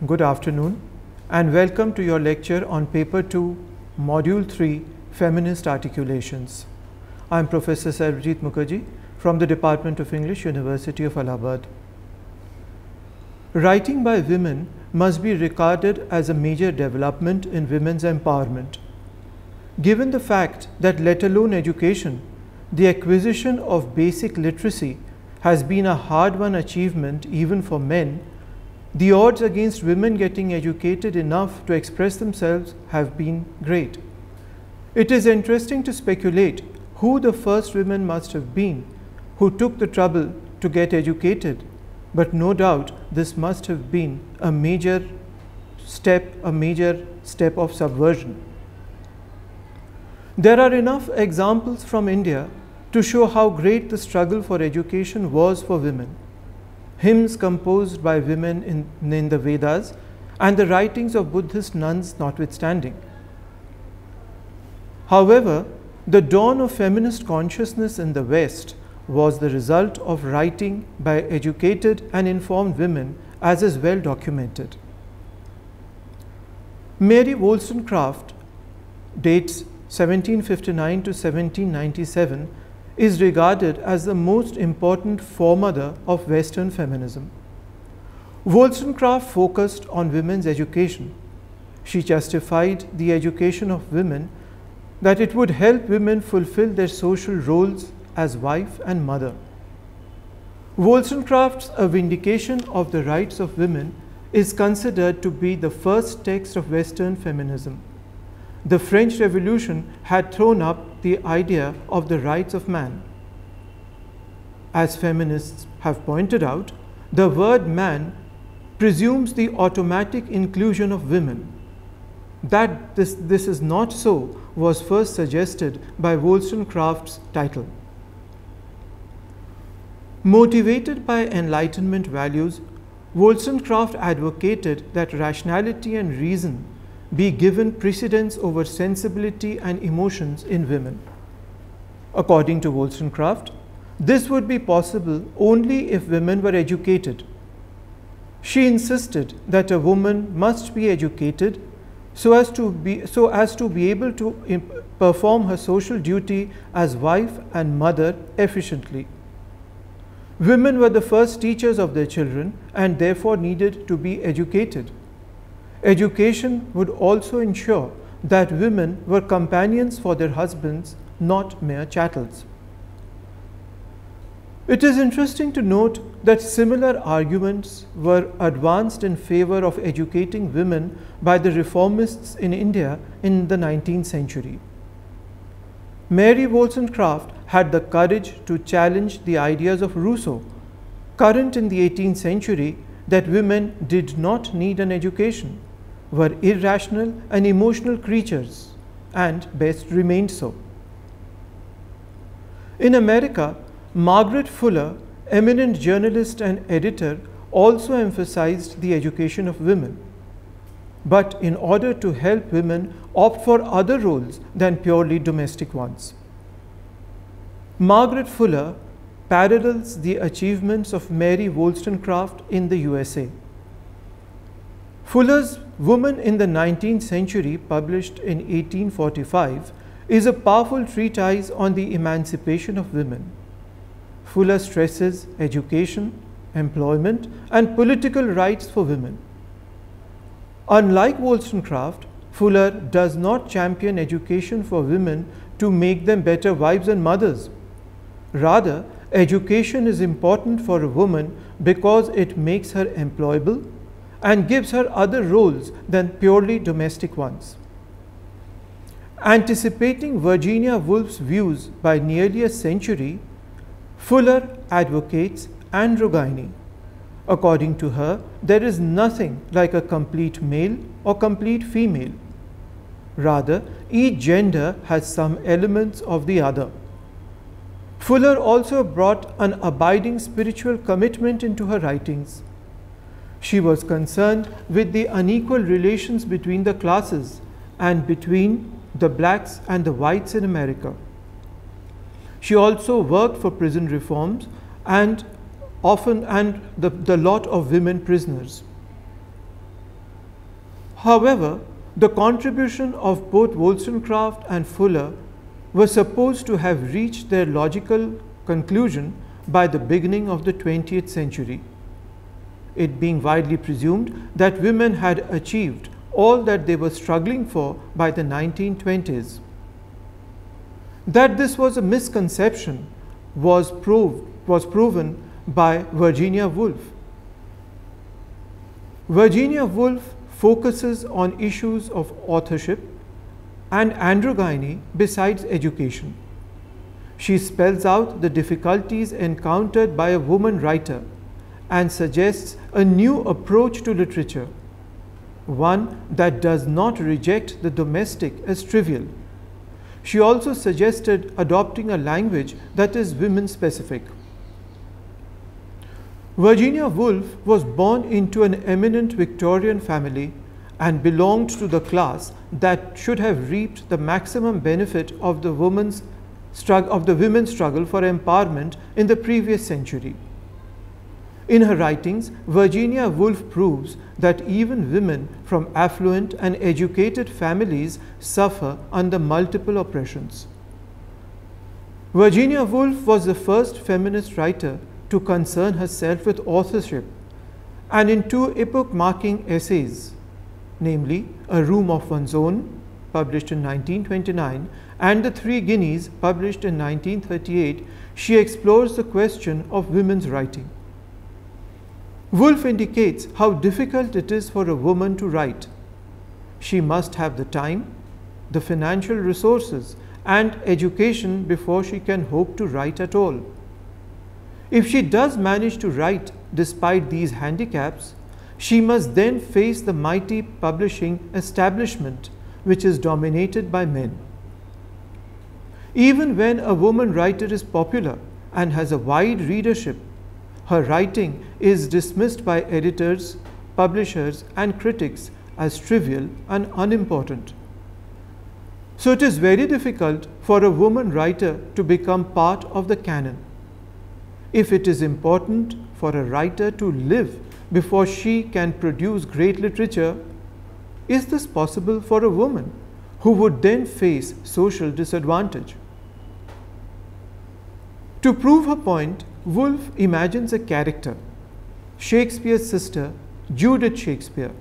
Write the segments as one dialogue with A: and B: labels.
A: Good afternoon and welcome to your lecture on Paper 2, Module 3, Feminist Articulations. I am Professor Sarvajit Mukherjee from the Department of English, University of Allahabad. Writing by women must be regarded as a major development in women's empowerment. Given the fact that, let alone education, the acquisition of basic literacy has been a hard-won achievement even for men, the odds against women getting educated enough to express themselves have been great. It is interesting to speculate who the first women must have been who took the trouble to get educated, but no doubt this must have been a major step of subversion. There are enough examples from India to show how great the struggle for education was for women. Hymns composed by women in the Vedas and the writings of Buddhist nuns notwithstanding. However, the dawn of feminist consciousness in the West was the result of writing by educated and informed women, as is well documented. Mary Wollstonecraft, dates 1759 to 1797, is regarded as the most important foremother of Western feminism. Wollstonecraft focused on women's education. She justified the education of women that it would help women fulfill their social roles as wife and mother. Wollstonecraft's A Vindication of the Rights of Women is considered to be the first text of Western feminism. The French Revolution had thrown up the idea of the rights of man. As feminists have pointed out, the word man presumes the automatic inclusion of women. That this is not so was first suggested by Wollstonecraft's title. Motivated by Enlightenment values, Wollstonecraft advocated that rationality and reason be given precedence over sensibility and emotions in women. According to Wollstonecraft, this would be possible only if women were educated. She insisted that a woman must be educated so as to be able to perform her social duty as wife and mother efficiently. Women were the first teachers of their children and therefore needed to be educated. Education would also ensure that women were companions for their husbands, not mere chattels. It is interesting to note that similar arguments were advanced in favor of educating women by the reformists in India in the 19th century. Mary Wollstonecraft had the courage to challenge the ideas of Rousseau, current in the 18th century, that women did not need an education, were irrational and emotional creatures, and best remained so. In America, Margaret Fuller, eminent journalist and editor, also emphasized the education of women, but in order to help women opt for other roles than purely domestic ones. Margaret Fuller parallels the achievements of Mary Wollstonecraft in the USA. Fuller's Woman in the 19th Century, published in 1845, is a powerful treatise on the emancipation of women. Fuller stresses education, employment, and political rights for women. Unlike Wollstonecraft, Fuller does not champion education for women to make them better wives and mothers. Rather, education is important for a woman because it makes her employable and gives her other roles than purely domestic ones. Anticipating Virginia Woolf's views by nearly a century, Fuller advocates androgyny. According to her, there is nothing like a complete male or complete female. Rather, each gender has some elements of the other. Fuller also brought an abiding spiritual commitment into her writings. She was concerned with the unequal relations between the classes and between the blacks and the whites in America. She also worked for prison reforms and the lot of women prisoners. However, the contribution of both Wollstonecraft and Fuller were supposed to have reached their logical conclusion by the beginning of the 20th century, it being widely presumed that women had achieved all that they were struggling for by the 1920s. That this was a misconception was proven by Virginia Woolf. Virginia Woolf focuses on issues of authorship and androgyny besides education. She spells out the difficulties encountered by a woman writer and suggests a new approach to literature, one that does not reject the domestic as trivial. She also suggested adopting a language that is women-specific. Virginia Woolf was born into an eminent Victorian family and belonged to the class that should have reaped the maximum benefit of the women's struggle for empowerment in the previous century. In her writings, Virginia Woolf proves that even women from affluent and educated families suffer under multiple oppressions. Virginia Woolf was the first feminist writer to concern herself with authorship, and in two epoch-marking essays, namely A Room of One's Own, published in 1929, and The Three Guineas, published in 1938, she explores the question of women's writing. Woolf indicates how difficult it is for a woman to write. She must have the time, the financial resources, and education before she can hope to write at all. If she does manage to write despite these handicaps, she must then face the mighty publishing establishment, which is dominated by men. Even when a woman writer is popular and has a wide readership, her writing is dismissed by editors, publishers, and critics as trivial and unimportant. So it is very difficult for a woman writer to become part of the canon. If it is important for a writer to live before she can produce great literature, is this possible for a woman who would then face social disadvantage? To prove her point, Woolf imagines a character, Shakespeare's sister, Judith Shakespeare.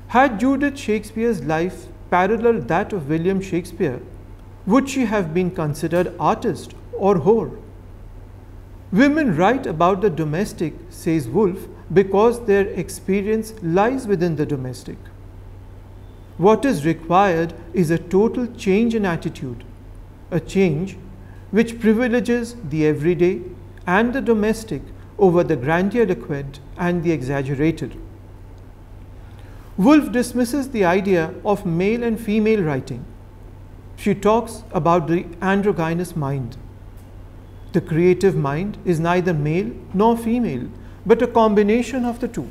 A: Had Judith Shakespeare's life paralleled that of William Shakespeare, would she have been considered artist or whore? Women write about the domestic, says Woolf, because their experience lies within the domestic. What is required is a total change in attitude, a change which privileges the everyday and the domestic over the grandiloquent and the exaggerated. Woolf dismisses the idea of male and female writing. She talks about the androgynous mind. The creative mind is neither male nor female, but a combination of the two.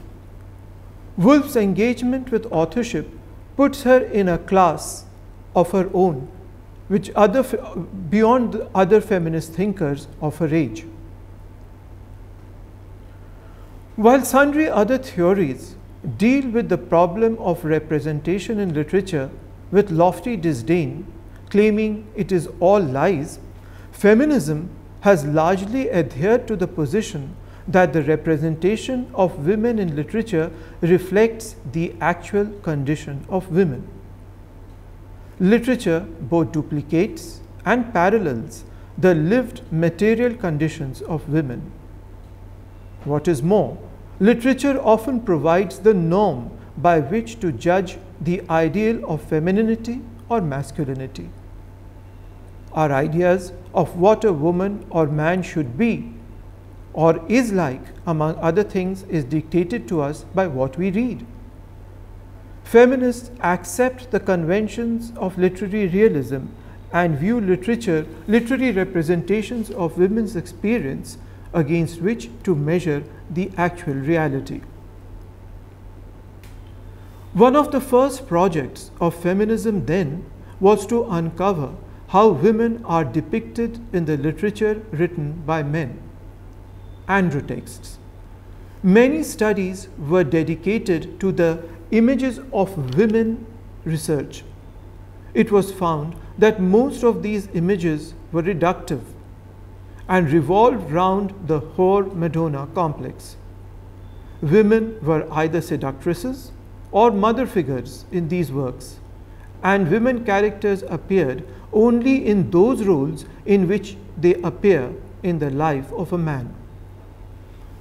A: Woolf's engagement with authorship puts her in a class of her own, which beyond the other feminist thinkers of her age. While sundry other theories deal with the problem of representation in literature with lofty disdain, claiming it is all lies, feminism has largely adhered to the position that the representation of women in literature reflects the actual condition of women. Literature both duplicates and parallels the lived material conditions of women. What is more, literature often provides the norm by which to judge the ideal of femininity or masculinity. Our ideas of what a woman or man should be or is like, among other things, is dictated to us by what we read. Feminists accept the conventions of literary realism and view literary representations of women's experience against which to measure the actual reality. One of the first projects of feminism then was to uncover how women are depicted in the literature written by men, androtexts. Many studies were dedicated to the images of women research, it was found that most of these images were reductive and revolved round the whore-Madonna complex. Women were either seductresses or mother figures in these works, and women characters appeared only in those roles in which they appear in the life of a man.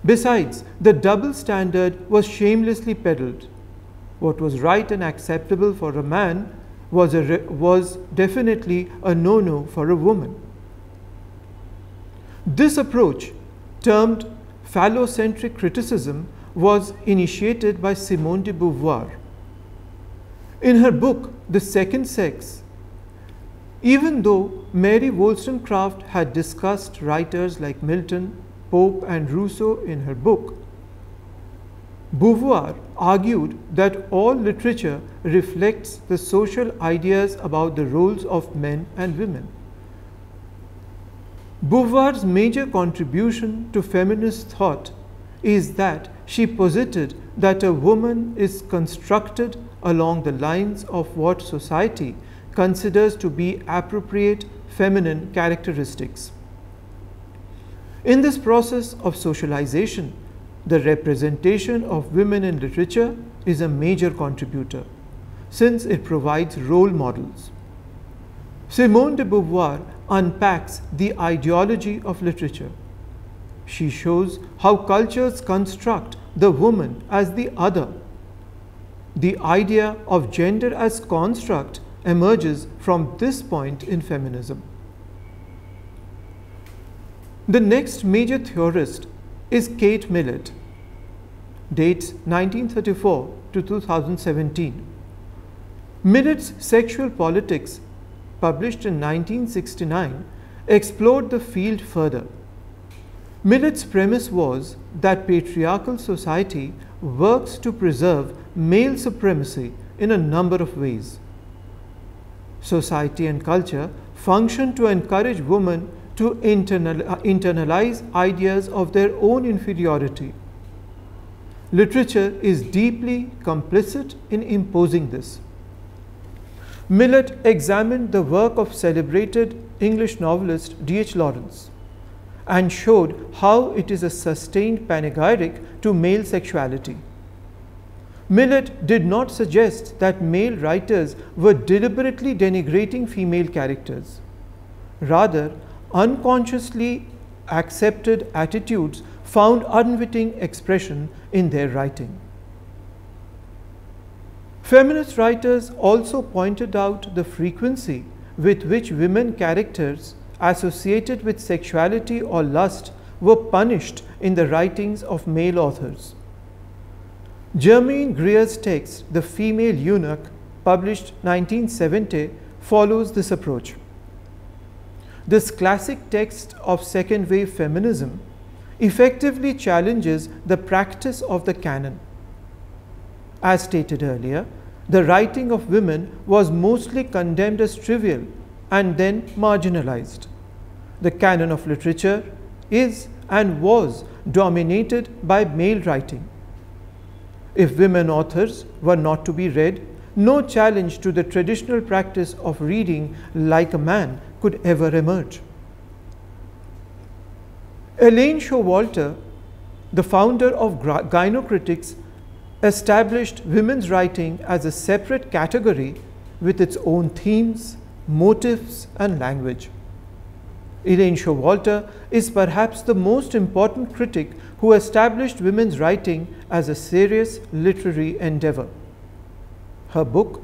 A: Besides, the double standard was shamelessly peddled. What was right and acceptable for a man was definitely a no-no for a woman. This approach, termed phallocentric criticism, was initiated by Simone de Beauvoir. In her book, The Second Sex, even though Mary Wollstonecraft had discussed writers like Milton, Pope, and Rousseau in her book, Beauvoir argued that all literature reflects the social ideas about the roles of men and women. Beauvoir's major contribution to feminist thought is that she posited that a woman is constructed along the lines of what society considers to be appropriate feminine characteristics. In this process of socialization, the representation of women in literature is a major contributor, since it provides role models. Simone de Beauvoir unpacks the ideology of literature. She shows how cultures construct the woman as the other. The idea of gender as construct emerges from this point in feminism. The next major theorist is Kate Millet, dates 1934 to 2017. Millet's Sexual Politics, published in 1969, explored the field further. Millet's premise was that patriarchal society works to preserve male supremacy in a number of ways. Society and culture function to encourage women to internalize ideas of their own inferiority. Literature is deeply complicit in imposing this. Millet examined the work of celebrated English novelist D.H. Lawrence and showed how it is a sustained panegyric to male sexuality. Millet did not suggest that male writers were deliberately denigrating female characters. Rather, unconsciously accepted attitudes found unwitting expression in their writing. Feminist writers also pointed out the frequency with which women characters associated with sexuality or lust were punished in the writings of male authors. Germaine Greer's text, The Female Eunuch, published 1970, follows this approach. This classic text of second-wave feminism effectively challenges the practice of the canon. As stated earlier, the writing of women was mostly condemned as trivial and then marginalized. The canon of literature is and was dominated by male writing. If women authors were not to be read, no challenge to the traditional practice of reading like a man could ever emerge. Elaine Showalter, the founder of Gynocritics, established women's writing as a separate category with its own themes, motifs, and language. Elaine Showalter is perhaps the most important critic who established women's writing as a serious literary endeavor. Her book,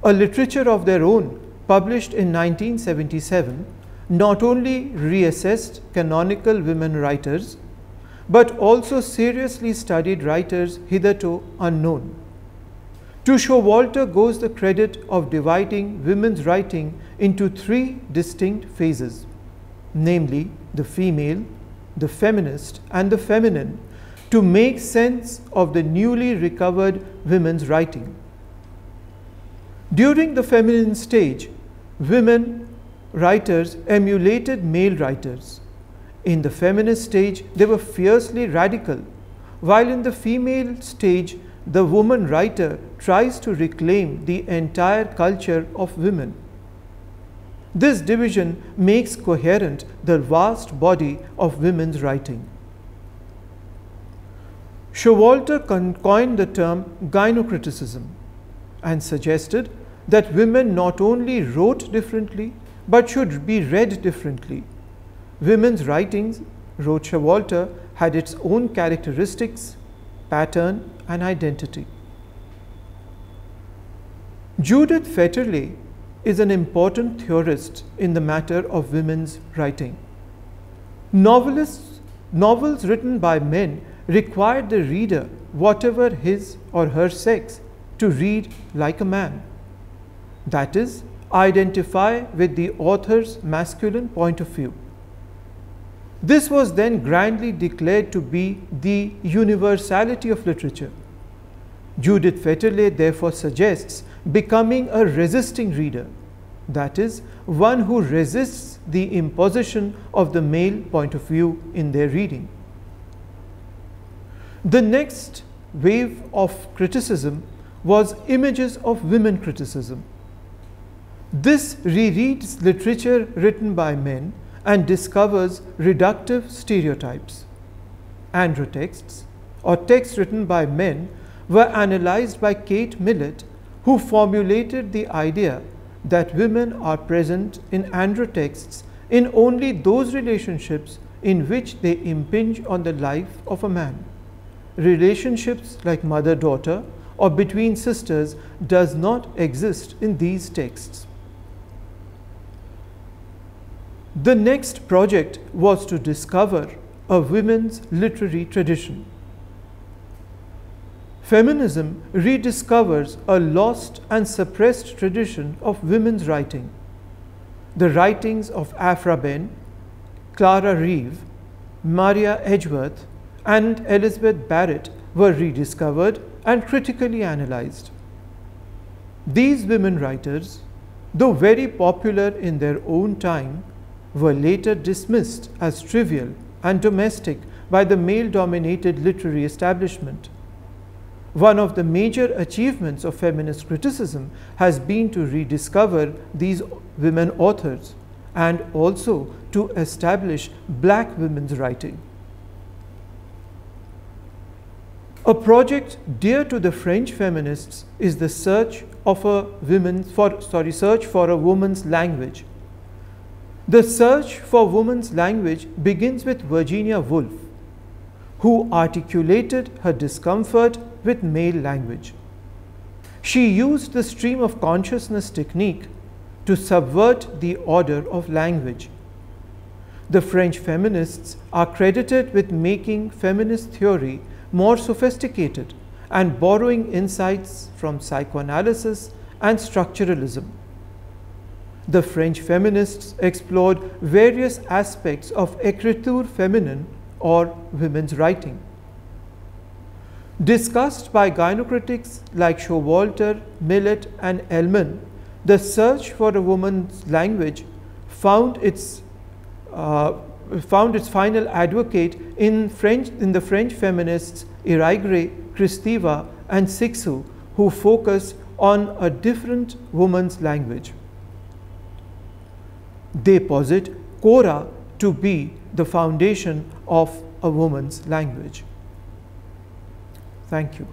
A: A Literature of Their Own, published in 1977, not only reassessed canonical women writers, but also seriously studied writers hitherto unknown. To Showalter goes the credit of dividing women's writing into three distinct phases, namely the female, the feminist, and the feminine, to make sense of the newly recovered women's writing. During the feminine stage, women writers emulated male writers. In the feminist stage, they were fiercely radical, while in the female stage, the woman writer tries to reclaim the entire culture of women. This division makes coherent the vast body of women's writing. Showalter coined the term gynocriticism and suggested that women not only wrote differently but should be read differently. Women's writings, wrote Showalter, had its own characteristics, pattern, and identity. Judith Fetterley is an important theorist in the matter of women's writing. Novels written by men required the reader, whatever his or her sex, to read like a man. That is, identify with the author's masculine point of view. This was then grandly declared to be the universality of literature. Judith Fetterley therefore suggests becoming a resisting reader, that is, one who resists the imposition of the male point of view in their reading. The next wave of criticism was images of women criticism. This rereads literature written by men and discovers reductive stereotypes. Androtexts, or texts written by men, were analyzed by Kate Millet, who formulated the idea that women are present in androtexts in only those relationships in which they impinge on the life of a man. Relationships like mother-daughter or between sisters does not exist in these texts. The next project was to discover a women's literary tradition. Feminism rediscovers a lost and suppressed tradition of women's writing. The writings of Aphra Behn, Clara Reeve, Maria Edgeworth, and Elizabeth Barrett were rediscovered and critically analyzed. These women writers, though very popular in their own time, were later dismissed as trivial and domestic by the male-dominated literary establishment. One of the major achievements of feminist criticism has been to rediscover these women authors and also to establish black women's writing. A project dear to the French feminists is the search for a woman's language. The search for woman's language begins with Virginia Woolf, who articulated her discomfort with male language. She used the stream of consciousness technique to subvert the order of language. The French feminists are credited with making feminist theory more sophisticated and borrowing insights from psychoanalysis and structuralism. The French feminists explored various aspects of écriture féminine or women's writing. Discussed by gynocritics like Showalter, Millet, and Ellman, the search for a woman's language found its final advocate in the French feminists Irigaray, Kristeva, and Sixou, who focus on a different woman's language. They posit Cora to be the foundation of a woman's language. Thank you.